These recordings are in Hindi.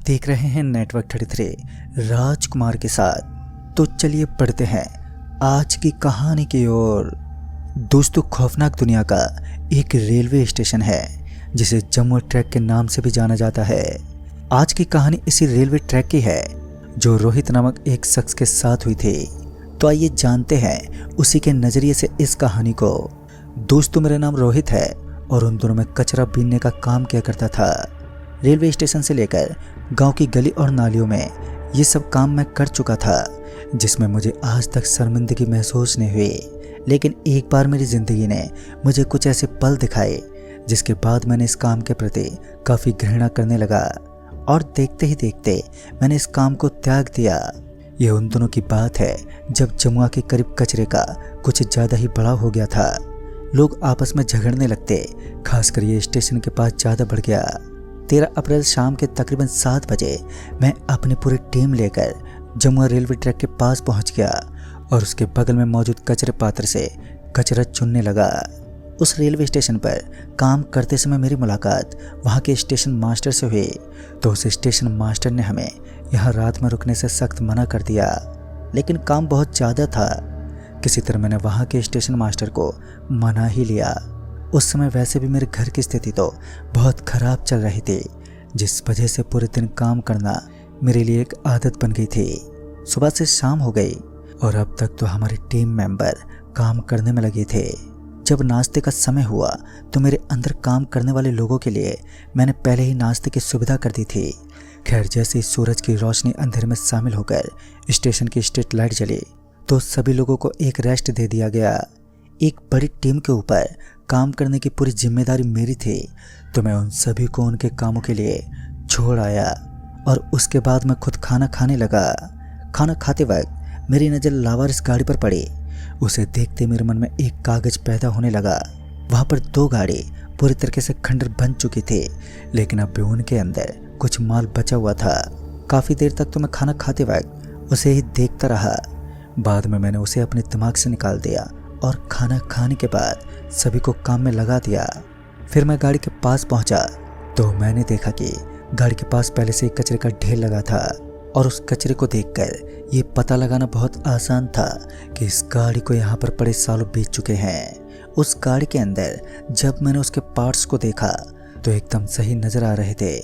देख रहे हैं नेटवर्क 33 राजकुमार के साथ। तो चलिए पढ़ते हैं आज की कहानी की ओर। दोस्तों, खौफनाक दुनिया का एक रेलवे स्टेशन है जिसे जम्मू ट्रैक के नाम से भी जाना जाता है। आज की कहानी इसी रेलवे ट्रैक की है जो रोहित नामक एक शख्स के साथ हुई थी। तो आइए जानते हैं उसी के नज़रिए से इस कहानी को। दोस्तों, मेरा नाम रोहित है और उन दोनों में कचरा बीनने का काम किया करता था। रेलवे स्टेशन से लेकर गांव की गली और नालियों में ये सब काम मैं कर चुका था, जिसमें मुझे आज तक शर्मिंदगी महसूस नहीं हुई। लेकिन एक बार मेरी ज़िंदगी ने मुझे कुछ ऐसे पल दिखाए जिसके बाद मैंने इस काम के प्रति काफ़ी घृणा करने लगा और देखते ही देखते मैंने इस काम को त्याग दिया। यह उन दोनों की बात है जब जमुआ के करीब कचरे का कुछ ज़्यादा ही बड़ा हो गया था। लोग आपस में झगड़ने लगते, खासकर ये स्टेशन के पास ज़्यादा बढ़ गया। 13 अप्रैल शाम के तकरीबन 7 बजे मैं अपनी पूरी टीम लेकर जमुआ रेलवे ट्रैक के पास पहुंच गया और उसके बगल में मौजूद कचरे पात्र से कचरा चुनने लगा। उस रेलवे स्टेशन पर काम करते समय मेरी मुलाकात वहां के स्टेशन मास्टर से हुई, तो उस स्टेशन मास्टर ने हमें यहाँ रात में रुकने से सख्त मना कर दिया। लेकिन काम बहुत ज़्यादा था, किसी तरह मैंने वहाँ के स्टेशन मास्टर को मना ही लिया। उस समय वैसे भी मेरे घर की स्थिति तो बहुत ख़राब चल रही थी, जिस वजह से पूरे दिन काम करना मेरे लिए एक आदत बन गई थी। सुबह से शाम हो गई और अब तक तो हमारे टीम मेंबर काम करने में लगे थे। जब नाश्ते का समय हुआ तो मेरे अंदर काम करने वाले लोगों के लिए मैंने पहले ही नाश्ते की सुविधा कर दी थी। खैर, जैसे ही सूरज की रोशनी अंधेरे में शामिल होकर स्टेशन की स्ट्रीट लाइट जली तो सभी लोगों को एक रेस्ट दे दिया गया। एक बड़ी टीम के ऊपर काम करने की पूरी जिम्मेदारी मेरी थी, तो मैं उन सभी को उनके कामों के लिए छोड़ आया और उसके बाद मैं खुद खाना खाने लगा। खाना खाते वक्त मेरी नज़र लावारिस गाड़ी पर पड़ी। उसे देखते मेरे मन में एक कागज पैदा होने लगा। वहाँ पर 2 गाड़ी पूरी तरीके से खंडर बन चुकी थी, लेकिन अब भी उनके अंदर कुछ माल बचा हुआ था। काफ़ी देर तक तो मैं खाना खाते वक्त उसे ही देखता रहा। बाद में मैंने उसे अपने दिमाग से निकाल दिया और खाना खाने के बाद सभी को काम में लगा दिया। फिर मैं गाड़ी के पास पहुंचा तो मैंने देखा कि गाड़ी के पास पहले से ही कचरे का ढेर लगा था और उस कचरे को देखकर ये पता लगाना बहुत आसान था कि इस गाड़ी को यहाँ पर पड़े सालों बीत चुके हैं। उस गाड़ी के अंदर जब मैंने उसके पार्ट्स को देखा तो एकदम सही नज़र आ रहे थे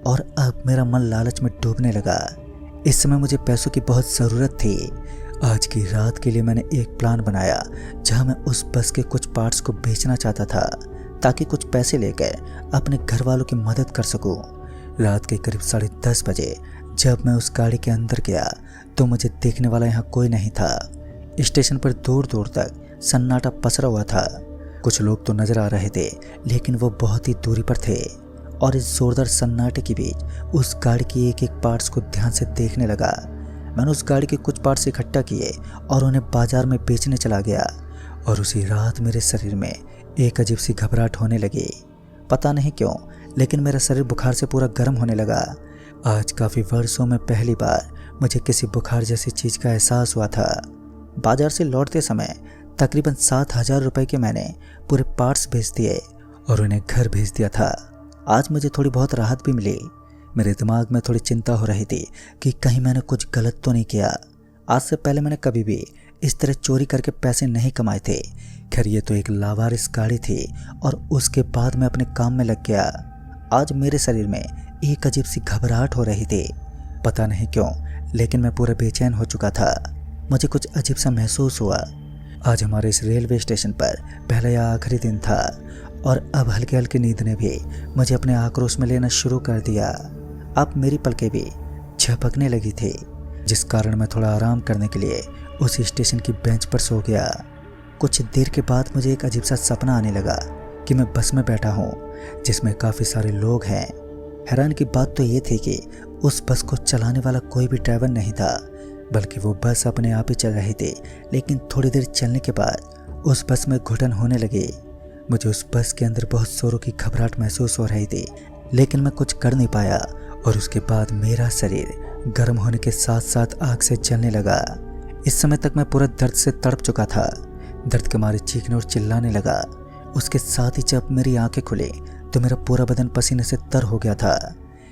और अब मेरा मन लालच में डूबने लगा। इस समय मुझे पैसों की बहुत ज़रूरत थी। आज की रात के लिए मैंने एक प्लान बनाया जहां मैं उस बस के कुछ पार्ट्स को बेचना चाहता था ताकि कुछ पैसे लेकर अपने घर वालों की मदद कर सकूं। रात के करीब 10:30 बजे जब मैं उस गाड़ी के अंदर गया तो मुझे देखने वाला यहाँ कोई नहीं था। स्टेशन पर दूर दूर तक सन्नाटा पसरा हुआ था। कुछ लोग तो नजर आ रहे थे, लेकिन वो बहुत ही दूरी पर थे और इस जोरदार सन्नाटे के बीच उस गाड़ी की एक एक पार्ट्स को ध्यान से देखने लगा। मैंने उस गाड़ी के कुछ पार्ट्स इकट्ठा किए और उन्हें बाजार में बेचने चला गया और उसी रात मेरे शरीर में एक अजीब सी घबराहट होने लगी। पता नहीं क्यों, लेकिन मेरा शरीर बुखार से पूरा गर्म होने लगा। आज काफ़ी वर्षों में पहली बार मुझे किसी बुखार जैसी चीज़ का एहसास हुआ था। बाजार से लौटते समय तकरीबन 7,000 रुपये के मैंने पूरे पार्ट्स बेच दिए और उन्हें घर भेज दिया था। आज मुझे थोड़ी बहुत राहत भी मिली। मेरे दिमाग में थोड़ी चिंता हो रही थी कि कहीं मैंने कुछ गलत तो नहीं किया। आज से पहले मैंने कभी भी इस तरह चोरी करके पैसे नहीं कमाए थे। खैर, ये तो एक लावारिस गाड़ी थी और उसके बाद मैं अपने काम में लग गया। आज मेरे शरीर में एक अजीब सी घबराहट हो रही थी। पता नहीं क्यों, लेकिन मैं पूरा बेचैन हो चुका था। मुझे कुछ अजीब सा महसूस हुआ। आज हमारे इस रेलवे स्टेशन पर पहला या आखिरी दिन था और अब हल्की हल्की नींद ने भी मुझे अपने आक्रोश में लेना शुरू कर दिया। अब मेरी पलकें भी झपकने लगी थी, जिस कारण मैं थोड़ा आराम करने के लिए उस स्टेशन की बेंच पर सो गया। कुछ देर के बाद मुझे एक अजीब सा सपना आने लगा कि मैं बस में बैठा हूँ जिसमें काफ़ी सारे लोग हैं। हैरान की बात तो ये थी कि उस बस को चलाने वाला कोई भी ड्राइवर नहीं था, बल्कि वो बस अपने आप ही चल रही थी। लेकिन थोड़ी देर चलने के बाद उस बस में घुटन होने लगी। मुझे उस बस के अंदर बहुत जोरों की घबराहट महसूस हो रही थी, लेकिन मैं कुछ कर नहीं पाया और उसके बाद मेरा शरीर गर्म होने के साथ साथ आग से जलने लगा। इस समय तक मैं पूरा दर्द से तड़प चुका था। दर्द के मारे चीखने और चिल्लाने लगा। उसके साथ ही जब मेरी आंखें खुली तो मेरा पूरा बदन पसीने से तर हो गया था।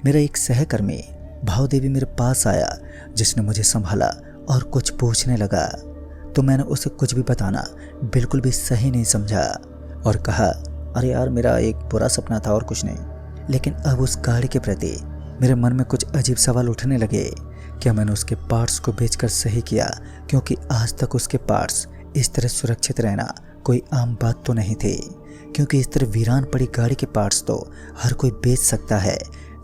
मेरा एक सहकर्मी भाव देवी मेरे पास आया, जिसने मुझे संभाला और कुछ पूछने लगा तो मैंने उसे कुछ भी बताना बिल्कुल भी सही नहीं समझा और कहा, अरे यार मेरा एक बुरा सपना था और कुछ नहीं। लेकिन अब उस गाड़ी के प्रति मेरे मन में कुछ अजीब सवाल उठने लगे। क्या मैंने उसके पार्ट्स को बेचकर सही किया, क्योंकि आज तक उसके पार्ट्स इस तरह सुरक्षित रहना कोई आम बात तो नहीं थी, क्योंकि इस तरह वीरान पड़ी गाड़ी के पार्ट्स तो हर कोई बेच सकता है।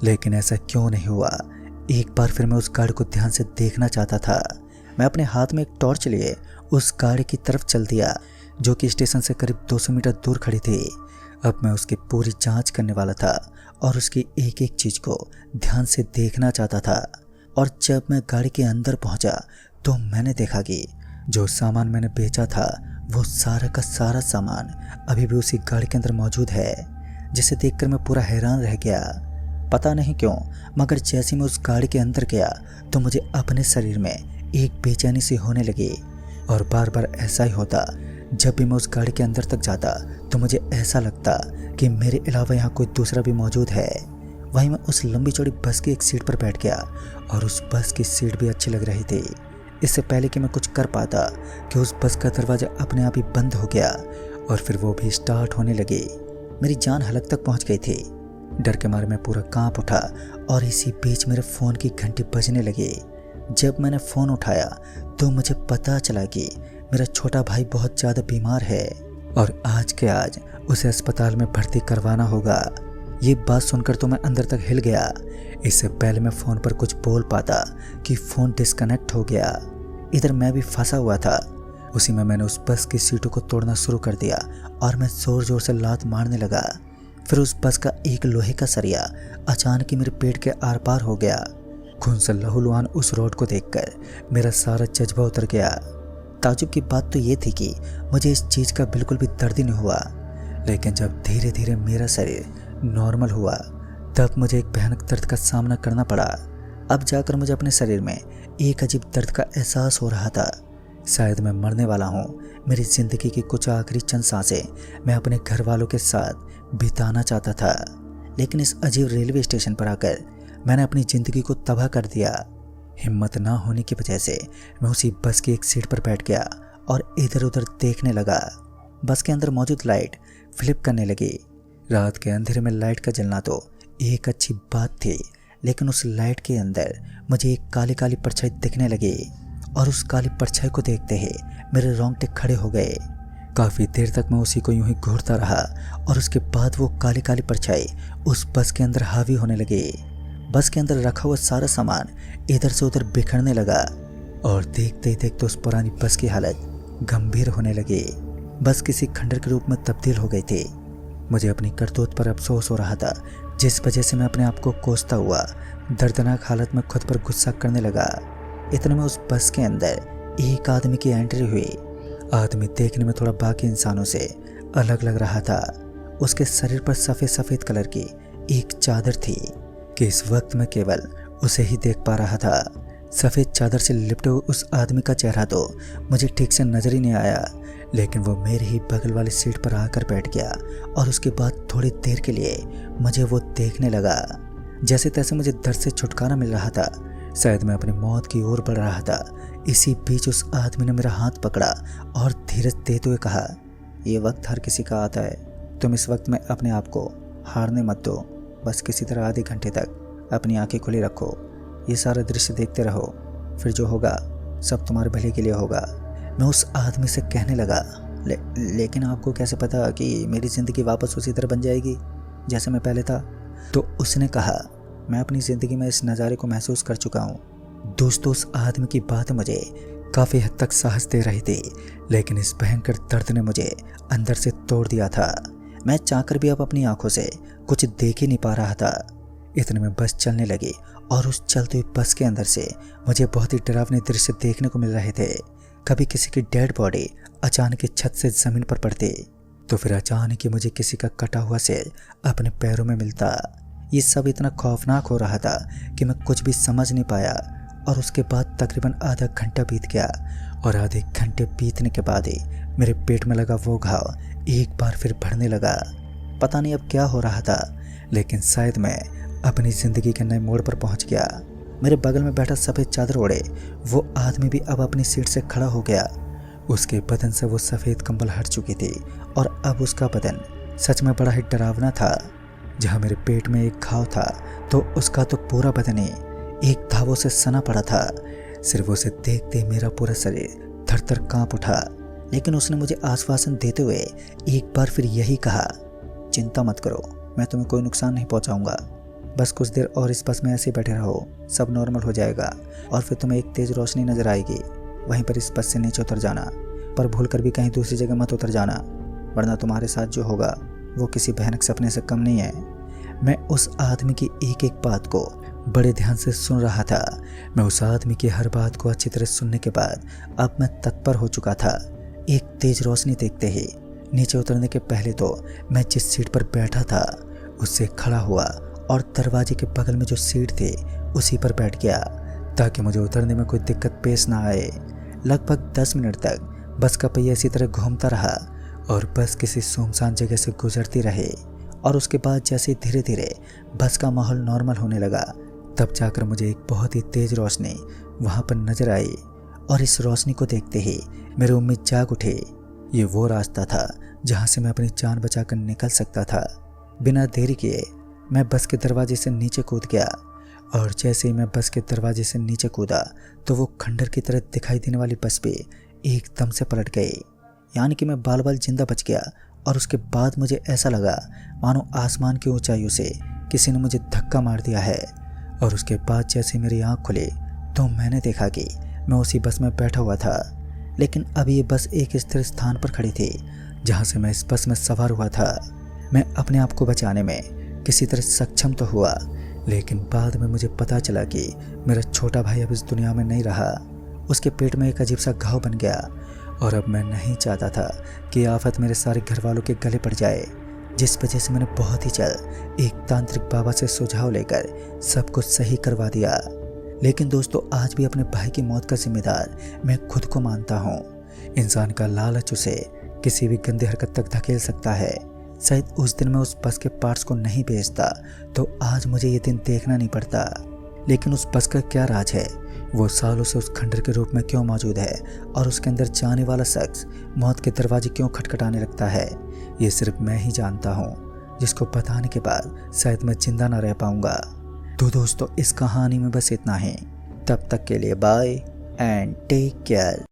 लेकिन ऐसा क्यों नहीं हुआ? एक बार फिर मैं उस गाड़ी को ध्यान से देखना चाहता था। मैं अपने हाथ में एक टॉर्च लिए उस गाड़ी की तरफ चल दिया, जो कि स्टेशन से करीब 200 मीटर दूर खड़ी थी। अब मैं उसकी पूरी जांच करने वाला था और उसकी एक एक चीज को ध्यान से देखना चाहता था। और जब मैं गाड़ी के अंदर पहुंचा तो मैंने देखा कि जो सामान मैंने बेचा था वो सारा का सारा सामान अभी भी उसी गाड़ी के अंदर मौजूद है, जिसे देखकर मैं पूरा हैरान रह गया। पता नहीं क्यों, मगर जैसे मैं उस गाड़ी के अंदर गया तो मुझे अपने शरीर में एक बेचैनी सी होने लगी। और बार बार ऐसा ही होता, जब भी मैं उस गाड़ी के अंदर तक जाता तो मुझे ऐसा लगता कि मेरे अलावा यहाँ कोई दूसरा भी मौजूद है। वहीं मैं उस लंबी चौड़ी बस की एक सीट पर बैठ गया और उस बस की सीट भी अच्छी लग रही थी। इससे पहले कि मैं कुछ कर पाता कि उस बस का दरवाजा अपने आप ही बंद हो गया और फिर वो भी स्टार्ट होने लगी। मेरी जान हलक तक पहुंच गई थी। डर के मारे मैं पूरा कांप उठा और इसी बीच मेरे फ़ोन की घंटी बजने लगी। जब मैंने फ़ोन उठाया तो मुझे पता चला कि मेरा छोटा भाई बहुत ज़्यादा बीमार है और आज के आज उसे अस्पताल में भर्ती करवाना होगा। ये बात सुनकर तो मैं अंदर तक हिल गया। इससे पहले मैं फ़ोन पर कुछ बोल पाता कि फ़ोन डिस्कनेक्ट हो गया। इधर मैं भी फंसा हुआ था। उसी में मैंने उस बस की सीटों को तोड़ना शुरू कर दिया और मैं ज़ोर ज़ोर से लात मारने लगा। फिर उस बस का एक लोहे का सरिया अचानक ही मेरे पेट के आर पार हो गया। खून से लहूलुहान उस रोड को देखकर मेरा सारा जज्बा उतर गया। ताजुब की बात तो ये थी कि मुझे इस चीज़ का बिल्कुल भी दर्द ही नहीं हुआ, लेकिन जब धीरे धीरे मेरा शरीर नॉर्मल हुआ तब मुझे एक भयानक दर्द का सामना करना पड़ा। अब जाकर मुझे अपने शरीर में एक अजीब दर्द का एहसास हो रहा था। शायद मैं मरने वाला हूँ। मेरी ज़िंदगी की कुछ आखिरी चंद सांसें मैं अपने घर वालों के साथ बिताना चाहता था, लेकिन इस अजीब रेलवे स्टेशन पर आकर मैंने अपनी ज़िंदगी को तबाह कर दिया। हिम्मत ना होने की वजह से मैं उसी बस की एक सीट पर बैठ गया और इधर उधर देखने लगा। बस के अंदर मौजूद लाइट फ्लिप करने लगी। रात के अंधेरे में लाइट का जलना तो एक अच्छी बात थी, लेकिन उस लाइट के अंदर मुझे एक काली काली परछाई दिखने लगी और उस काली परछाई को देखते ही मेरे रोंगटे खड़े हो गए। काफ़ी देर तक मैं उसी को यूं ही घूरता रहा और उसके बाद वो काली काली परछाई उस बस के अंदर हावी होने लगी। बस के अंदर रखा हुआ सारा सामान इधर से उधर बिखरने लगा और देखते ही देखते उस पुरानी बस की हालत गंभीर होने लगी। बस किसी खंडर के रूप में तब्दील हो गई थी। मुझे अपनी करतूत पर अफसोस हो रहा था, जिस वजह से मैं अपने आप को कोसता हुआ दर्दनाक हालत में खुद पर गुस्सा करने लगा। इतने में उस बस के अंदर एक आदमी की एंट्री हुई। आदमी देखने में थोड़ा बाकी इंसानों से अलग लग रहा था। उसके शरीर पर सफ़ेद सफ़ेद कलर की एक चादर थी कि इस वक्त मैं केवल उसे ही देख पा रहा था। सफ़ेद चादर से लिपटे हुए उस आदमी का चेहरा तो मुझे ठीक से नज़र ही नहीं आया, लेकिन वो मेरे ही बगल वाली सीट पर आकर बैठ गया और उसके बाद थोड़ी देर के लिए मुझे वो देखने लगा। जैसे तैसे मुझे दर्द से छुटकारा मिल रहा था। शायद मैं अपनी मौत की ओर बढ़ रहा था। इसी बीच उस आदमी ने मेरा हाथ पकड़ा और धीरज देते हुए कहा, ये वक्त हर किसी का आता है। तुम इस वक्त में अपने आप को हारने मत दो। बस किसी तरह आधे घंटे तक अपनी आंखें खुली रखो। ये सारा दृश्य देखते रहो, फिर जो होगा सब तुम्हारे भले के लिए होगा। मैं उस आदमी से कहने लगा, लेकिन आपको कैसे पता कि मेरी ज़िंदगी वापस उसी तरह बन जाएगी जैसे मैं पहले था? तो उसने कहा, मैं अपनी ज़िंदगी में इस नज़ारे को महसूस कर चुका हूँ। दोस्तों, उस आदमी की बात मुझे काफ़ी हद तक साहस दे रही थी, लेकिन इस भयंकर दर्द ने मुझे अंदर से तोड़ दिया था। मैं चाहकर भी अब अपनी आंखों से कुछ देख ही नहीं पा रहा था। इतने में बस चलने लगी और उस चलती हुई बस के अंदर से मुझे बहुत ही डरावने दृश्य देखने को मिल रहे थे। कभी किसी की डेड बॉडी अचानक छत से ज़मीन पर पड़ती, तो फिर अचानक ही मुझे किसी का कटा हुआ सिर अपने पैरों में मिलता। ये सब इतना खौफनाक हो रहा था कि मैं कुछ भी समझ नहीं पाया। और उसके बाद तकरीबन आधा घंटा बीत गया और आधे घंटे बीतने के बाद ही मेरे पेट में लगा वो घाव एक बार फिर बढ़ने लगा। पता नहीं अब क्या हो रहा था, लेकिन शायद मैं अपनी ज़िंदगी के नए मोड़ पर पहुंच गया। मेरे बगल में बैठा सफ़ेद चादर ओढ़े वो आदमी भी अब अपनी सीट से खड़ा हो गया। उसके बदन से वो सफ़ेद कंबल हट चुकी थी और अब उसका बदन सच में बड़ा ही डरावना था। जहाँ मेरे पेट में एक घाव था तो उसका तो पूरा बदन ही एक घावों से सना पड़ा था। सिर्फ उसे देखते मेरा पूरा शरीर थर थर काँप उठा। लेकिन उसने मुझे आश्वासन देते हुए एक बार फिर यही कहा, चिंता मत करो, मैं तुम्हें कोई नुकसान नहीं पहुंचाऊंगा। बस कुछ देर और इस बस में ऐसे बैठे रहो, सब नॉर्मल हो जाएगा और फिर तुम्हें एक तेज रोशनी नजर आएगी। वहीं पर इस बस से नीचे उतर जाना, पर भूल कर भी कहीं दूसरी जगह मत उतर जाना, वरना तुम्हारे साथ जो होगा वो किसी भयानक सपने से कम नहीं है। मैं उस आदमी की एक एक बात को बड़े ध्यान से सुन रहा था। मैं उस आदमी की हर बात को अच्छी तरह सुनने के बाद अब मैं तत्पर हो चुका था। एक तेज रोशनी देखते ही नीचे उतरने के पहले तो मैं जिस सीट पर बैठा था उससे खड़ा हुआ और दरवाजे के बगल में जो सीट थी उसी पर बैठ गया ताकि मुझे उतरने में कोई दिक्कत पेश ना आए। लगभग 10 मिनट तक बस का पहिया इसी तरह घूमता रहा और बस किसी सुनसान जगह से गुजरती रही और उसके बाद जैसे धीरे धीरे बस का माहौल नॉर्मल होने लगा तब जाकर मुझे एक बहुत ही तेज रोशनी वहाँ पर नजर आई और इस रोशनी को देखते ही मेरी उम्मीद जाग उठी। ये वो रास्ता था जहाँ से मैं अपनी जान बचाकर निकल सकता था। बिना देरी किए मैं बस के दरवाजे से नीचे कूद गया और जैसे ही मैं बस के दरवाजे से नीचे कूदा तो वो खंडर की तरह दिखाई देने वाली बस भी एकदम से पलट गई। यानी कि मैं बाल बाल जिंदा बच गया और उसके बाद मुझे ऐसा लगा मानो आसमान की ऊंचाइयों से किसी ने मुझे धक्का मार दिया है। और उसके बाद जैसे मेरी आँख खुली तो मैंने देखा कि मैं उसी बस में बैठा हुआ था, लेकिन अब ये बस एक स्थिर स्थान पर खड़ी थी जहाँ से मैं इस बस में सवार हुआ था। मैं अपने आप को बचाने में किसी तरह सक्षम तो हुआ, लेकिन बाद में मुझे पता चला कि मेरा छोटा भाई अब इस दुनिया में नहीं रहा। उसके पेट में एक अजीब सा घाव बन गया और अब मैं नहीं चाहता था कि आफत मेरे सारे घर वालों के गले पड़ जाए, जिस वजह से मैंने बहुत ही जल्द एक तांत्रिक बाबा से सुझाव लेकर सब कुछ सही करवा दिया। लेकिन दोस्तों, आज भी अपने भाई की मौत का जिम्मेदार मैं खुद को मानता हूँ। इंसान का लालच उसे किसी भी गंदी हरकत तक धकेल सकता है। शायद उस दिन मैं उस बस के पार्ट्स को नहीं बेचता तो आज मुझे ये दिन देखना नहीं पड़ता। लेकिन उस बस का क्या राज है, वो सालों से उस खंडर के रूप में क्यों मौजूद है और उसके अंदर जाने वाला शख्स मौत के दरवाजे क्यों खटखटाने लगता है, ये सिर्फ मैं ही जानता हूँ, जिसको बताने के बाद शायद मैं जिंदा ना रह पाऊंगा। तो दोस्तों, इस कहानी में बस इतना ही। तब तक के लिए बाय एंड टेक केयर।